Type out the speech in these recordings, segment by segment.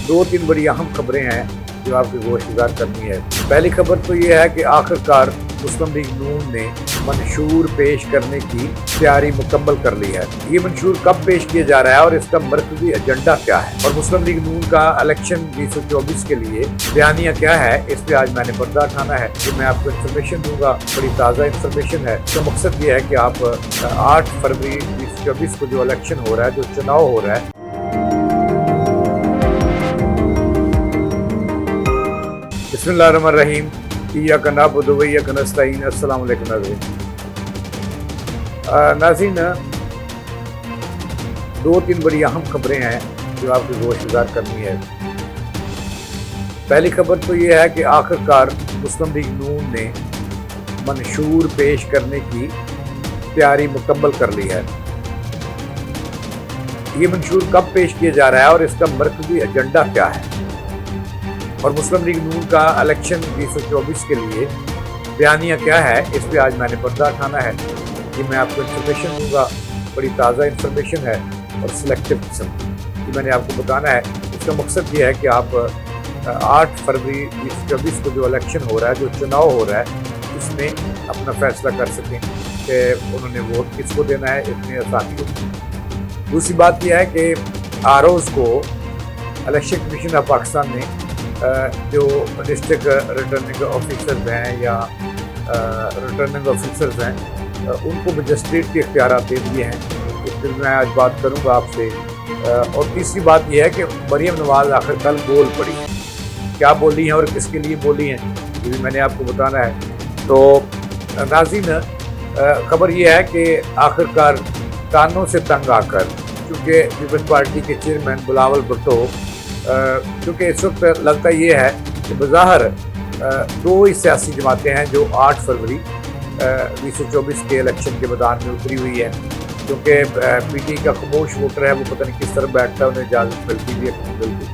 दो तीन बड़ी अहम खबरें हैं जो आपकी गोशगुजार करनी है। पहली खबर तो ये है कि आखिरकार मुस्लिम लीग नून ने मंशूर पेश करने की तैयारी मुकम्मल कर ली है। ये मंशूर कब पेश किया जा रहा है और इसका मरकजी एजेंडा क्या है और मुस्लिम लीग नून का इलेक्शन 2024 के लिए बयानिया क्या है, इस पे आज मैंने पर्दा उठाना है। कि मैं आपको इन्फॉर्मेशन दूंगा, बड़ी ताज़ा इन्फॉर्मेशन है। तो मकसद ये है कि आप 8 फरवरी 2024 को जो इलेक्शन हो रहा है, जो चुनाव हो रहा है, बिस्मिल्लाहिर्रहमानिर्रहीम, इय्याका नअबुदु व इय्याका नस्तईन। अस्सलामु अलैकुम नाज़रीन, दो तीन बड़ी अहम खबरें हैं जो आपकी गोशगुजार करनी है। पहली खबर तो ये है कि आखिरकार मुस्लिम लीग नून ने मंशूर पेश करने की तैयारी मुकम्मल कर ली है। ये मंशूर कब पेश किया जा रहा है और इसका मरकजी एजेंडा क्या है और मुस्लिम लीग नून का इलेक्शन 2024 के लिए बयानिया क्या है, इस पे आज मैंने पर्दा उठाना है। कि मैं आपको इन्फॉर्मेशन दूंगा, बड़ी ताज़ा इन्फॉर्मेशन है और सिलेक्टिव किस्म की मैंने आपको बताना है। इसका मकसद ये है कि आप 8 फरवरी 2024 को जो इलेक्शन हो रहा है, जो चुनाव हो रहा है, इसमें अपना फैसला कर सकें कि उन्होंने वोट किसको देना है, इतनी आसानी होगी। दूसरी बात यह है कि आरओज़ को इलेक्शन कमीशन ऑफ पाकिस्तान ने जो डिस्ट्रिक्ट रिटर्निंग ऑफिसर्स हैं या रिटर्निंग ऑफिसर्स हैं, उनको मजिस्ट्रेट के इख्तियारात दे दिए हैं। इस पर मैं आज बात करूंगा आपसे। और तीसरी बात यह है कि मरियम नवाज़ आखिर कल बोल पड़ी हैं, क्या बोली हैं और किसके लिए बोली हैं, ये भी मैंने आपको बताना है। तो नाज़रीन, खबर यह है कि आखिरकार तानों से तंग आकर, क्योंकि पीपल्स पार्टी के चेयरमैन बिलावल भुट्टो, क्योंकि इस वक्त लगता ये है कि बज़ाहिर दो ही सियासी जमातें हैं जो 8 फरवरी 2024 के इलेक्शन के मैदान में उतरी हुई है। क्योंकि पीटी का खामोश वोटर है, वो पता नहीं किस तरह बैठता है, उन्हें इजाज़त मिलती भी है कि नहीं मिलती।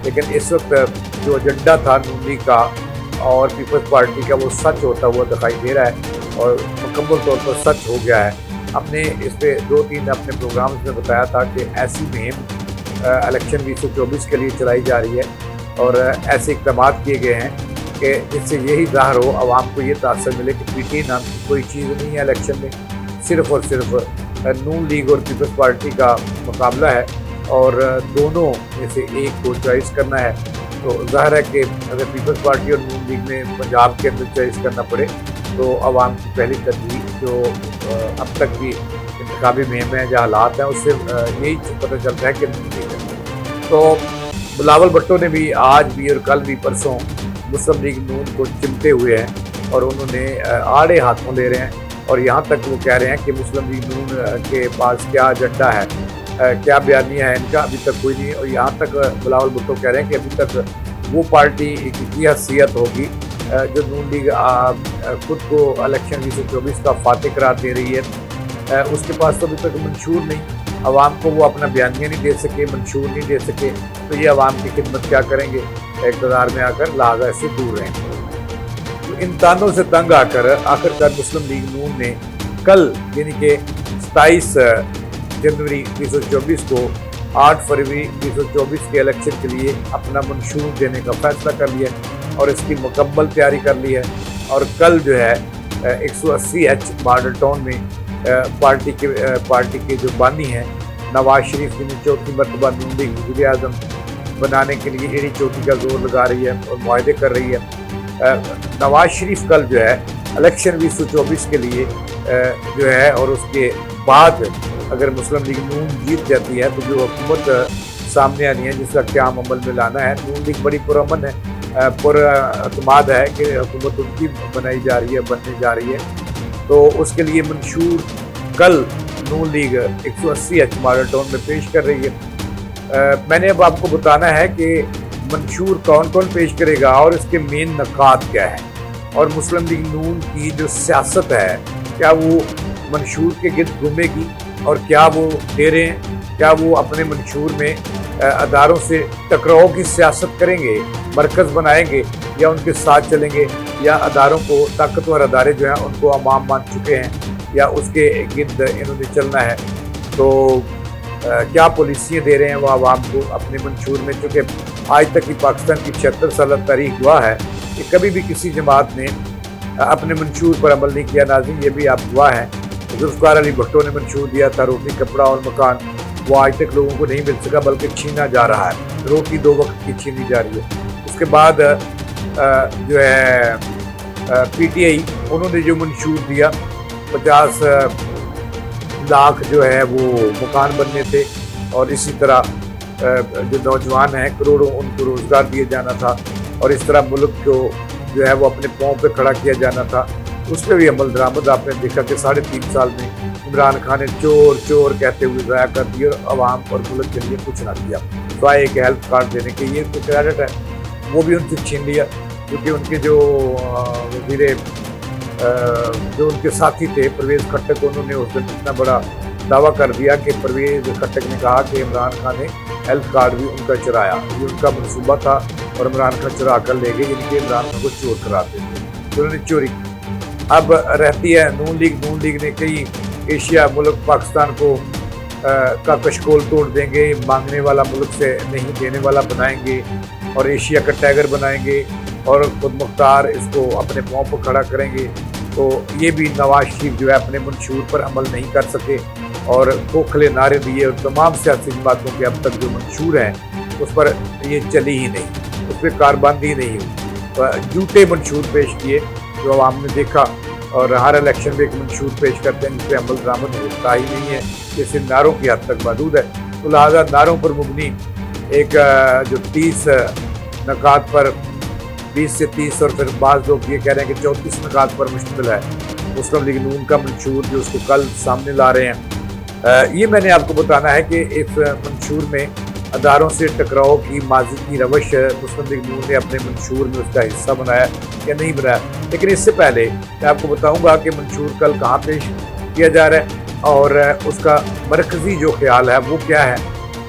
लेकिन इस वक्त जो एजेंडा था नून लीग का और पीपल्स पार्टी का, वो सच होता हुआ दिखाई दे रहा है और मुकम्मल तौर पर सच हो गया है। हमने इस पर 2-3 अपने प्रोग्राम्स में बताया था कि ऐसी मुहिम इलेक्शन 2024 के लिए चलाई जा रही है और ऐसे इक़दाम किए गए हैं कि जिससे यही ज़ाहिर हो, आवाम को ये तासर मिले कि पीटी नाम की कोई चीज़ नहीं है इलेक्शन में, सिर्फ़ और सिर्फ नून लीग और पीपल्स पार्टी का मुकाबला है और दोनों में से एक को चॉइस करना है। तो ज़ाहिर है कि अगर पीपल्स पार्टी और नून लीग में पंजाब के अंदर चॉइस करना पड़े तो आवाम की पहली तरजीह जो अब तक की इंतखाबी मुहिम है, जो हालात हैं, उससे यही पता चलता है कि नून लीग है। तो बिलावल भुट्टो ने भी आज भी और कल भी परसों मुस्लिम लीग नून को चिमटे हुए हैं और उन्होंने आड़े हाथों ले रहे हैं और यहाँ तक वो कह रहे हैं कि मुस्लिम लीग नून के पास क्या एजेंडा है, क्या बयानिया है इनका, अभी तक कोई नहीं। और यहाँ तक बिलावल भुट्टो कह रहे हैं कि अभी तक वो पार्टी की हैसियत होगी जो नून लीग खुद को इलेक्शन 2024 का फातेह करार दे रही है, उसके पास तो अभी तक मंशूर नहीं, आवाम को वो अपना बयानिया नहीं दे सके, मंशूर नहीं दे सके, तो ये आवाम की खिदमत क्या करेंगे इक़्तिदार में आकर, लिहाजा से दूर रहेंगे। तो इन तानों से तंग आकर आखिरकार मुस्लिम लीग नून ने कल यानी कि 27 जनवरी 2024 को 8 फरवरी 2024 के इलेक्शन के लिए अपना मंशूर देने का फैसला कर लिया और इसकी मुकम्मल तैयारी कर ली है। और कल जो है 180H मॉडल टाउन में पार्टी के जो बानी हैं नवाज शरीफ, जिन्हें चौथी मरतबा नून लीग वज़ीर आज़म बनाने के लिए एड़ी चोटी का जोर लगा रही है और मुआहदे कर रही है। नवाज शरीफ कल जो है इलेक्शन 2024 के लिए जो है, और उसके बाद अगर मुस्लिम लीग नून जीत जाती है तो जो हुकूमत सामने आनी है, जिसका क़याम अमल में लाना है, नून लीग बड़ी पुरअमन है, पुरअतमाद है कि हुकूमत उनकी बनाई जा रही है, बनने जा रही है। तो उसके लिए मंशूर कल नून लीग 180H मॉडल टाउन में पेश कर रही है। मैंने अब आपको बताना है कि मंशूर कौन कौन पेश करेगा और इसके मेन नकात क्या है और मुस्लिम लीग नून की जो सियासत है, क्या वो मंशूर के गिर्द घूमेगी और क्या वो दे रहे हैं, क्या वो अपने मंशूर में अदारों से टकराव की सियासत करेंगे, मरकज़ बनाएंगे या उनके साथ चलेंगे, या अदारों को ताकतवर अदारे जो हैं उनको अमाम मान चुके हैं या उसके गिर्द इन्होंने चलना है। तो क्या पॉलिसियाँ दे रहे हैं वो आवाम को अपने मंशूर में, चूँकि आज तक की पाकिस्तान की 76 साल तारीख गवाह है कि कभी भी किसी जमात ने अपने मंशूर पर अमल नहीं किया। नाज़रीन, ये भी आप गवाह हैं। जुल्फ़िकार अली भुट्टो ने मंशूर दिया था रोटी, कपड़ा और मकान, वो आज तक लोगों को नहीं मिल सका बल्कि छीना जा रहा है। रोटी 2 वक्त की छीनी जा रही है। उसके बाद जो है PTI, उन्होंने जो मंशूर दिया 50 लाख जो है वो मकान बनने थे, और इसी तरह जो नौजवान हैं करोड़ों, उनको रोज़गार दिए जाना था, और इस तरह मुल्क को जो है वो अपने पाँव पे खड़ा किया जाना था। उस पर भी अमल दरामद आपने देखा कि 3.5 साल में इमरान खान ने चोर चोर कहते हुए ज़ाया कर दिया और आवाम और मुल्क के लिए कुछ ना किया। तो एक हेल्थ कार्ड देने के ये तो क्रेडिट है, वो भी उनसे छीन लिया, क्योंकि उनके जो वज़ीर जो उनके साथी थे परवेज़ खट्टक, उन्होंने उस दिन इतना बड़ा दावा कर दिया कि परवेज़ खट्टक ने कहा कि इमरान खान ने हेल्थ कार्ड भी उनका चुराया। ये उनका मनसूबा था और इमरान खान चुरा कर ले गए, जिनके इमरान खान को चोर कराते थे, तो उन्होंने चोरी की। अब रहती है नून लीग ने कई एशिया मुल्क पाकिस्तान को का कशकोल तोड़ देंगे, मांगने वाला मुल्क से नहीं देने वाला बनाएंगे, और एशिया का टाइगर बनाएंगे, और खुद मुख्तार इसको अपने पाँव पर खड़ा करेंगे। तो ये भी नवाज शरीफ जो है अपने मंशूर पर अमल नहीं कर सके, और खोखले नारे दिए, और तमाम सियासी जमातों के अब तक जो मंशूर हैं उस पर ये चली ही नहीं, उस पर कारबंदी नहीं हुई। झूठे मंशूर पेश किए जो आवाम ने देखा, और हर इलेक्शन में एक मंशूर पेश करते हैं जिस पर अमल दरामद होता ही नहीं है, जैसे नारों की हद तक मौजूद है। तो लिहाजा नारों पर मुबनी एक जो 30 नकात पर 20 से 30, और फिर बाज़ लोग ये कह रहे हैं कि 34 नकात पर मुश्तमिल है मुस्लिम लीग नून का मंशूर, जो उसको कल सामने ला रहे हैं। ये मैंने आपको बताना है कि इस मंशूर में अदारों से टकराव की माजी की रवश मुस्लिम लीग नून ने अपने मंशूर में उसका हिस्सा बनाया या नहीं बनाया। लेकिन इससे पहले मैं आपको बताऊंगा कि मंशूर कल कहाँ पेश किया जा रहा है, और उसका मरकज़ी जो ख्याल है वो क्या है,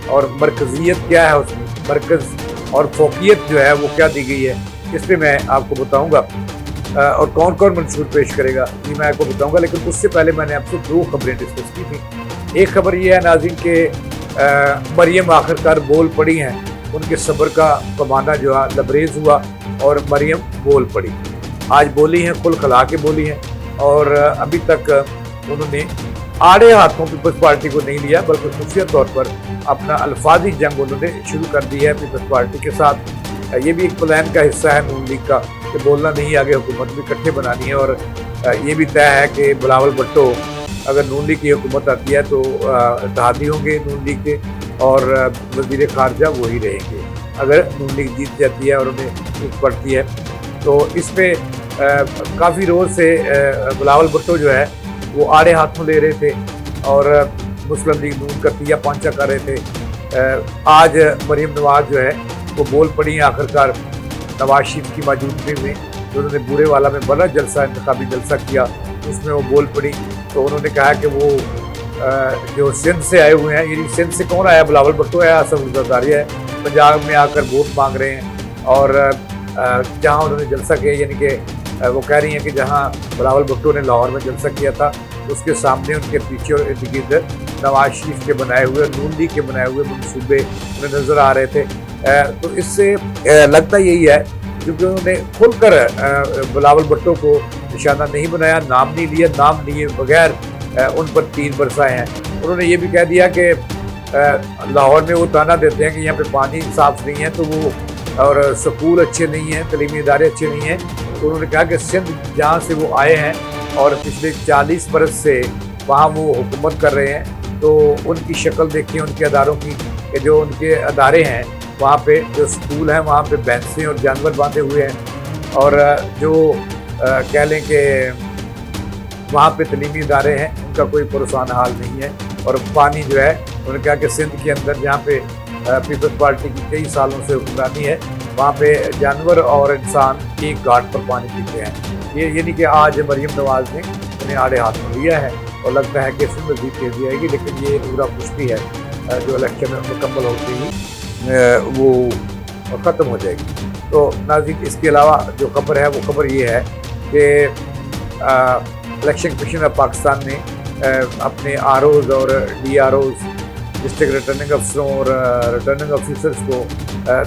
और मरकज़ियत क्या है उसमें, मरकज़ और फोकियत जो है वो क्या दी गई है, इस पर मैं आपको बताऊँगा। और कौन कौन मंशूर पेश करेगा ये मैं आपको बताऊँगा। लेकिन उससे पहले मैंने आपसे 2 खबरें डिस्कस की थी। एक खबर ये है नाज़रीन के मरियम आखिरकार बोल पड़ी हैं, उनके सब्र का पैमाना जो है लबरेज हुआ, और मरियम बोल पड़ी, आज बोली हैं, खुल खला के बोली हैं, और अभी तक उन्होंने आड़े हाथों पीपल्स पार्टी को नहीं लिया, बल्कि खुफिया तौर पर अपना अल्फाजी जंग उन्होंने शुरू कर दी है पीपल्स पार्टी के साथ। ये भी एक प्लान का हिस्सा है नून लीग का कि बोलना नहीं, आगे हुकूमत भी इकट्ठे बनानी है, और ये भी तय है कि बिलावल भुट्टो अगर नून लीग की हुकूमत आती है तो इत्तेहादी होंगे नून लीग के, और वज़ीर ख़ारजा वही रहेंगे अगर नून लीग जीत जाती है और उन्हें जीत पड़ती है। तो इस पर काफ़ी रोज़ से बिलावल भुट्टो जो है वो आड़े हाथों ले रहे थे, और मुस्लिम लीग नून का तिया पांचा कर रहे थे। आज मरीम नवाज जो है वो बोल पड़ी हैं आखिरकार नवाज शरीफ की मौजूदगी में, जो उन्होंने बुरे वाला में बड़ा जलसा, इंतखाबी जलसा किया, उसमें वो बोल पड़ी। तो उन्होंने कहा कि वो जो सिंध से आए हुए हैं, यानी सिंध से कौन आया, बिलावल भुट्टो है, असद ज़रदारी है, पंजाब में आकर वोट मांग रहे हैं, और जहाँ उन्होंने जलसा किया, यानी कि वो कह रही हैं कि जहाँ बिलावल भुट्टो ने लाहौर में जलसा किया था उसके सामने उनके पीछे और इर्द गिर्द नवाज शरीफ के बनाए हुए, नून लीग के बनाए हुए मनसूबे उन्हें नज़र आ रहे थे। तो इससे लगता यही है क्योंकि उन्होंने खुलकर बिलावल भुट्टो को निशाना नहीं बनाया, नाम नहीं लिया, नाम लिए बगैर उन पर तीर बरसाए हैं। उन्होंने ये भी कह दिया कि लाहौर में वो ताना देते हैं कि यहाँ पे पानी साफ नहीं है, तो वो और स्कूल अच्छे नहीं हैं, तलीमी इदारे अच्छे नहीं हैं। तो उन्होंने कहा कि सिंध जहाँ से वो आए हैं और पिछले 40 बरस से वहाँ वो हुकूमत कर रहे हैं, तो उनकी शक्ल देखिए उनके अदारों की, कि जो उनके अदारे हैं वहाँ पे जो स्कूल हैं वहाँ पे भैंसें और जानवर बांधे हुए हैं, और जो कह लें कि वहाँ पे तलीमी इदारे हैं उनका कोई परेशान हाल नहीं है। और पानी जो है उन्होंने कहा कि सिंध के अंदर जहाँ पे पीपल्स पार्टी की कई सालों से हुक्मरानी है वहाँ पे जानवर और इंसान एक घाट पर पानी पीते हैं। ये यानी कि आज मरीम नवाज ने उन्हें आड़े हाथ में लिया है और लगता है कि इसमें मज़ीद तेज़ी आएगी, लेकिन ये पूरा कुश्ती है जो इलेक्शन मुकम्मल होते ही वो ख़त्म हो जाएगी। तो नाज़रीन, इसके अलावा जो खबर है वो खबर ये है कि इलेक्शन कमीशन ऑफ पाकिस्तान ने अपने आरओज़ और DROज़ डिस्ट्रिक्ट रिटर्निंग अफसरों और रिटर्निंग ऑफिसर्स को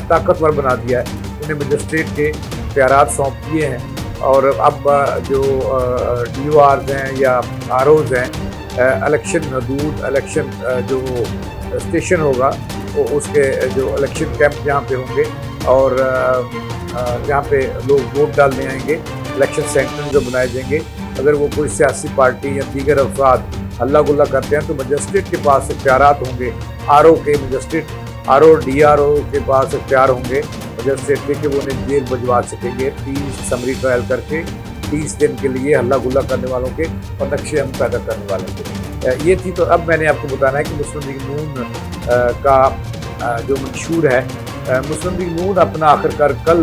ताकतवर बना दिया है। उन्हें मजिस्ट्रेट के इख्तियारात सौंप दिए हैं और अब जो DORs हैं या ROs हैं, इलेक्शन हदूद, इलेक्शन जो स्टेशन होगा वो उसके जो इलेक्शन कैंप जहाँ पे होंगे और जहाँ पे लोग वोट डालने आएंगे, इलेक्शन सेंटर जो बनाए जाएंगे, अगर वो कोई सियासी पार्टी या दीगर अफराद हल्ला गुल्ला करते हैं तो मजिस्ट्रेट के पास इख्तियारात होंगे, RO के मजिस्ट्रेट RO DRO के पास इख्तियार होंगे मजिस्ट्रेट के कि वो उन्हें जेल भिजवा सकेंगे 30 समरी ट्रायल करके 30 दिन के लिए हल्ला गुल्ला करने वालों के और नक्शे हम पैदा करने वालों के। ये थी। तो अब मैंने आपको बताना है कि मुस्लिम लीग नून का जो मंशूर है, मुस्लिम लीग नून अपना आखिरकार कल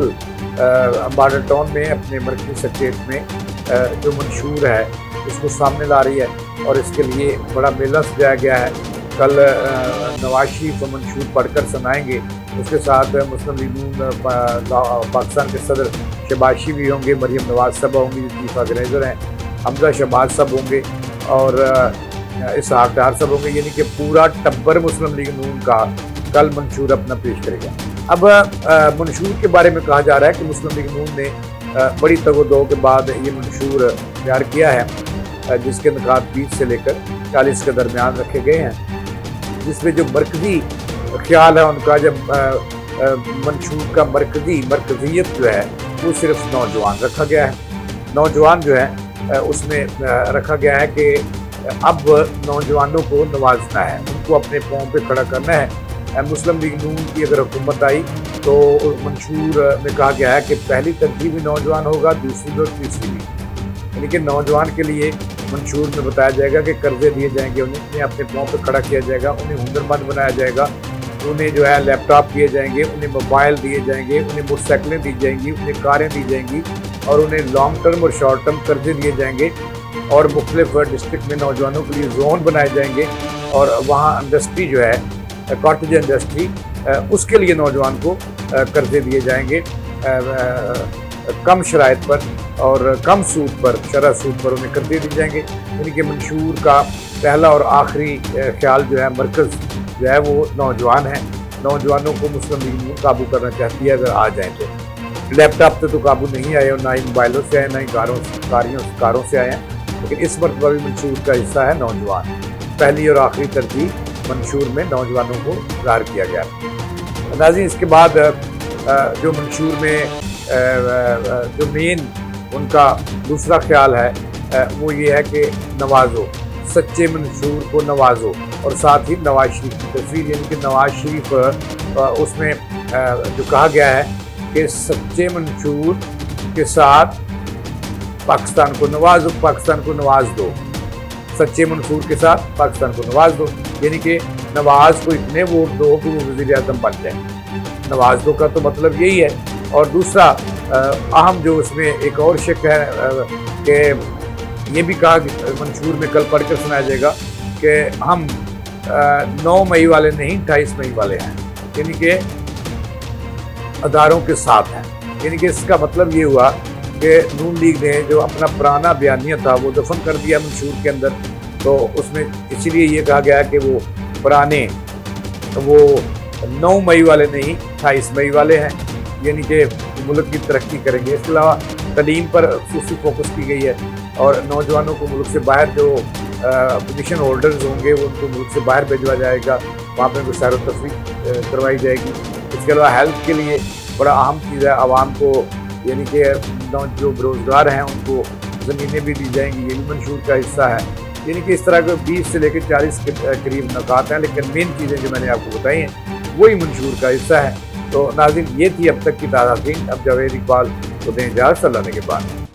बॉर्डर टाउन में अपने मरकज़ी सेक्रेटरीट में जो मंशूर है उसको सामने ला रही है और इसके लिए बड़ा मेला सजाया गया है। कल नवाज शरीफ मंशूर पढ़कर सुनाएंगे, उसके साथ मुस्लिम लीग नून पाकिस्तान के सदर शहबाज शरीफ भी होंगे, मरियम नवाज साहब होंगी जो चीफ ऑर्गेनाइज़र हैं, हमजा शहबाज साहब होंगे और इसहाक डार साहब होंगे। यानी कि पूरा टब्बर मुस्लिम लीग नून का कल मंशूर अपना पेश करेगा। अब मंशूर के बारे में कहा जा रहा है कि मुस्लिम लीग नून ने बड़ी तगोदो के बाद ये मंशूर तैयार किया है जिसके निकात 20 से लेकर 40 के दरमियान रखे गए हैं, जिसमें जो मरकज़ी ख्याल है उनका, जब मंशूर का मरकज़ियत जो है वो सिर्फ नौजवान रखा गया है। नौजवान जो है उसमें रखा गया है कि अब नौजवानों को नवाजना है, उनको अपने पाँव पे खड़ा करना है। मुस्लिम लीग नून की अगर हुकूमत आई तो मंशूर में कहा गया है कि पहली तरजीह भी नौजवान होगा, दूसरी और तीसरी भी। यानी कि नौजवान के लिए मंशूर में बताया जाएगा कि कर्जे दिए जाएंगे, उन्हें अपने पाँव पे खड़ा किया जाएगा, उन्हें हुनरमंद बनाया जाएगा, उन्हें जो है लैपटॉप दिए जाएंगे, उन्हें मोबाइल दिए जाएंगे, उन्हें मोटरसाइकिलें दी जाएंगी, उन्हें कारें दी जाएंगी और उन्हें लॉन्ग टर्म और शॉर्ट टर्म कर्जे दिए जाएंगे और मुख्तलिफ डिस्ट्रिक्ट में नौजवानों के लिए जोन बनाए जाएंगे और वहाँ इंडस्ट्री जो है कॉटेज इंडस्ट्री, उसके लिए नौजवान को कर्जे दिए जाएंगे कम शराइत पर और कम सूद पर, शरह सूद पर उन्हें कर्जे दिए जाएंगे। यानी कि मंशूर का पहला और आखिरी ख्याल जो है, मरकज़ जो है वो नौजवान है। नौजवानों को मुस्लिम लीग नून काबू करना चाहती है अगर आ जाए तो। लैपटॉप से तो काबू नहीं आए और ना ही मोबाइलों से आए, ना ही कारों से आए हैं, लेकिन इस मरतबा भी मंशूर का हिस्सा है नौजवान। पहली और आखिरी तरजीह मंशूर में नौजवानों को ज़ाहिर किया गया। नाज़रीन, इसके बाद जो मंशूर में जो मेन उनका दूसरा ख्याल है वो ये है कि नवाजो, सच्चे मंशूर को नवाजो और साथ ही नवाज शरीफ की तस्वीर, यानी कि नवाज शरीफ उसमें जो कहा गया है कि सच्चे मंशूर के साथ पाकिस्तान को नवाजो, पाकिस्तान को नवाज दो, सच्चे मंशूर के साथ पाकिस्तान को नवाज दो। यानी कि नवाज को इतने वोट दो कि वो वज़ीर आज़म बन जाए। नवाज दो का तो मतलब यही है। और दूसरा अहम जो उसमें एक और शक है कि ये भी कहा मंशूर में कल पढ़कर सुनाया जाएगा कि हम 9 मई वाले नहीं 28 मई वाले हैं, यानी कि अदारों के साथ हैं। यानी कि इसका मतलब ये हुआ कि नून लीग ने जो अपना पुराना बयानिया था वो दफन कर दिया मंशूर के अंदर, तो उसमें इसीलिए ये कहा गया कि वो पुराने वो 9 मई वाले नहीं 28 मई वाले हैं, यानी कि मुल्क की तरक्की करेंगे। इसके अलावा तालीम पर खुसूसी फोकस की गई है और नौजवानों को मुल्क से बाहर जो पोजीशन होल्डर्स होंगे उनको मुल्क से बाहर भेजा जाएगा, वहाँ पर उनको सैर व तफरीह करवाई जाएगी। इसके अलावा हेल्थ के लिए बड़ा अहम चीज़ है, आवाम को यानी कि जो बेरोज़गार हैं उनको ज़मीनें भी दी जाएंगी, ये भी मंशूर का हिस्सा है। यानी कि इस तरह के 20 से लेकर 40 के करीब नकात हैं, लेकिन मेन चीज़ें जो मैंने आपको बताई हैं वही मंशूर का हिस्सा है। तो नाज़रीन, ये थी अब तक की ताज़ा खबरें। अब जावेद इकबाल को दें इजाज़त, सलाह के बाद।